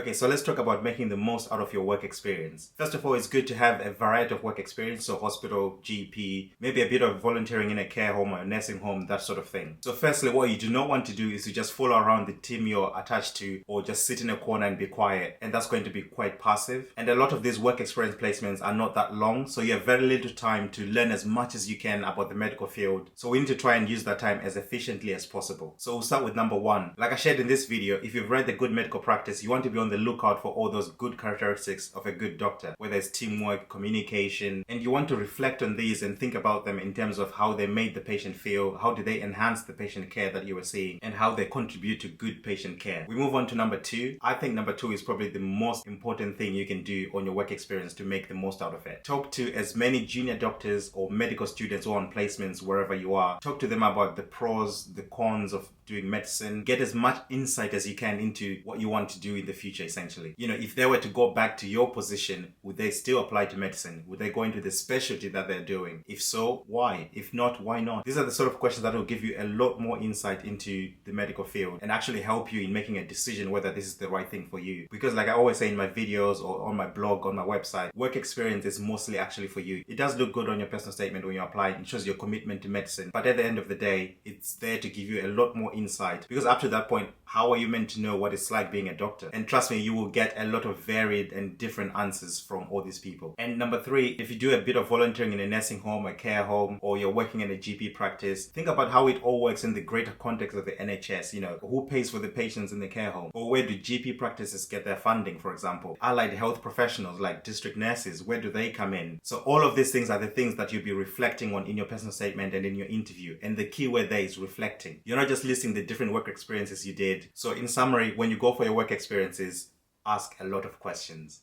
Okay, so let's talk about making the most out of your work experience. First of all, it's good to have a variety of work experience, so hospital, GP, maybe a bit of volunteering in a care home or a nursing home, that sort of thing. So firstly, what you do not want to do is to just follow around the team you're attached to or just sit in a corner and be quiet, and that's going to be quite passive. And a lot of these work experience placements are not that long, so you have very little time to learn as much as you can about the medical field. So we need to try and use that time as efficiently as possible. So we'll start with number one. Like I shared in this video, if you've read The Good Medical Practice, you want to be on the lookout for all those good characteristics of a good doctor, whether it's teamwork, communication, and you want to reflect on these and think about them in terms of how they made the patient feel, how did they enhance the patient care that you were seeing, and how they contribute to good patient care. We move on to number two. I think number two is probably the most important thing you can do on your work experience to make the most out of it. Talk to as many junior doctors or medical students or on placements wherever you are. Talk to them about the pros, the cons of doing medicine. Get as much insight as you can into what you want to do in the future, essentially. You know, if they were to go back to your position, would they still apply to medicine? Would they go into the specialty that they're doing? If so, why? If not, why not? These are the sort of questions that will give you a lot more insight into the medical field and actually help you in making a decision whether this is the right thing for you. Because like I always say in my videos or on my blog, on my website, work experience is mostly actually for you. It does look good on your personal statement when you apply. It shows your commitment to medicine. But at the end of the day, it's there to give you a lot more insight. Because up to that point, how are you meant to know what it's like being a doctor? And trust me, you will get a lot of varied and different answers from all these people. And number three, if you do a bit of volunteering in a nursing home, a care home, or you're working in a GP practice, think about how it all works in the greater context of the NHS. You know, who pays for the patients in the care home? Or where do GP practices get their funding, for example? Allied health professionals like district nurses, where do they come in? So all of these things are the things that you'll be reflecting on in your personal statement and in your interview. And the key word there is reflecting. You're not just listing the different work experiences you did. So in summary, when you go for your work experiences, ask a lot of questions.